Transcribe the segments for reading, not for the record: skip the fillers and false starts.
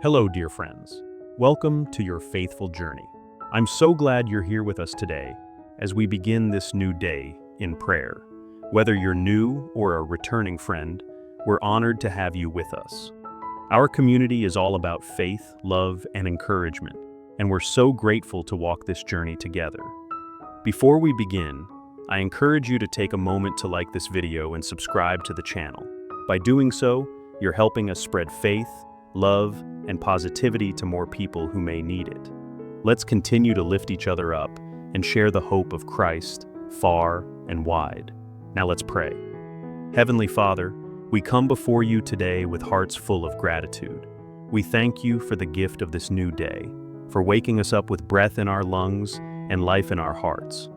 Hello, dear friends. Welcome to your faithful journey. I'm so glad you're here with us today as we begin this new day in prayer. Whether you're new or a returning friend, we're honored to have you with us. Our community is all about faith, love, and encouragement, and we're so grateful to walk this journey together. Before we begin, I encourage you to take a moment to like this video and subscribe to the channel. By doing so, you're helping us spread faith, love, and positivity to more people who may need it. Let's continue to lift each other up and share the hope of Christ far and wide. Now let's pray. Heavenly Father, we come before you today with hearts full of gratitude. We thank you for the gift of this new day, for waking us up with breath in our lungs and life in our hearts.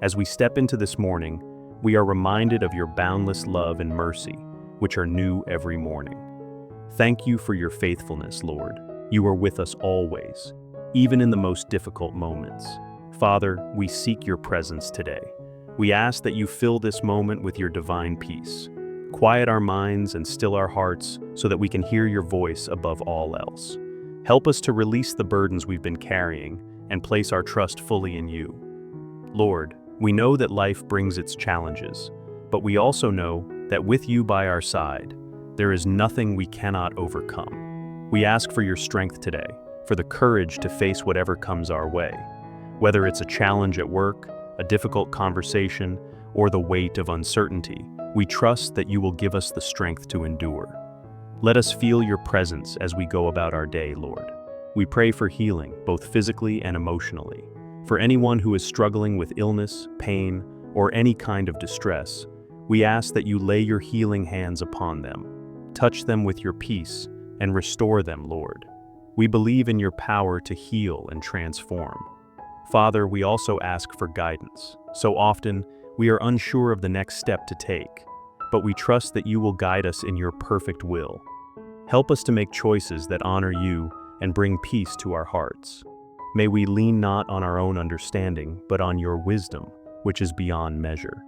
As we step into this morning, we are reminded of your boundless love and mercy, which are new every morning. Thank you for your faithfulness, Lord. You are with us always, even in the most difficult moments. Father, we seek your presence today. We ask that you fill this moment with your divine peace. Quiet our minds and still our hearts so that we can hear your voice above all else. Help us to release the burdens we've been carrying and place our trust fully in you. Lord, we know that life brings its challenges, but we also know that with you by our side, there is nothing we cannot overcome. We ask for your strength today, for the courage to face whatever comes our way. Whether it's a challenge at work, a difficult conversation, or the weight of uncertainty, we trust that you will give us the strength to endure. Let us feel your presence as we go about our day, Lord. We pray for healing, both physically and emotionally. For anyone who is struggling with illness, pain, or any kind of distress, we ask that you lay your healing hands upon them. Touch them with your peace and restore them, Lord. We believe in your power to heal and transform. Father, we also ask for guidance. So often, we are unsure of the next step to take, but we trust that you will guide us in your perfect will. Help us to make choices that honor you and bring peace to our hearts. May we lean not on our own understanding, but on your wisdom, which is beyond measure.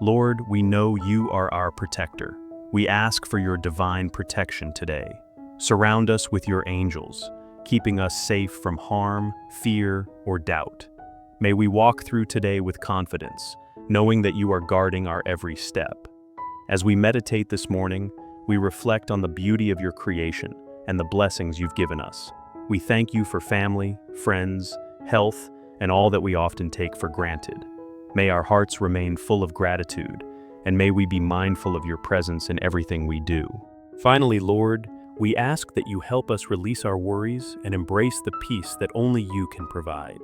Lord, we know you are our protector. We ask for your divine protection today. Surround us with your angels, keeping us safe from harm, fear, or doubt. May we walk through today with confidence, knowing that you are guarding our every step. As we meditate this morning, we reflect on the beauty of your creation and the blessings you've given us. We thank you for family, friends, health, and all that we often take for granted. May our hearts remain full of gratitude, and may we be mindful of your presence in everything we do. Finally, Lord, we ask that you help us release our worries and embrace the peace that only you can provide.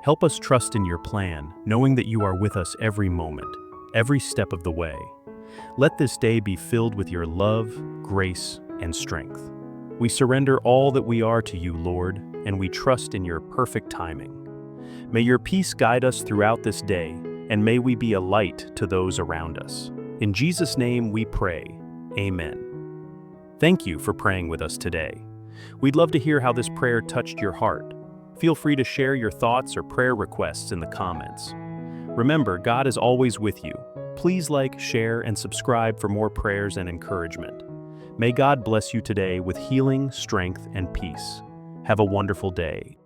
Help us trust in your plan, knowing that you are with us every moment, every step of the way. Let this day be filled with your love, grace, and strength. We surrender all that we are to you, Lord, and we trust in your perfect timing. May your peace guide us throughout this day, and may we be a light to those around us. In Jesus' name we pray, amen. Thank you for praying with us today. We'd love to hear how this prayer touched your heart. Feel free to share your thoughts or prayer requests in the comments. Remember, God is always with you. Please like, share, and subscribe for more prayers and encouragement. May God bless you today with healing, strength, and peace. Have a wonderful day.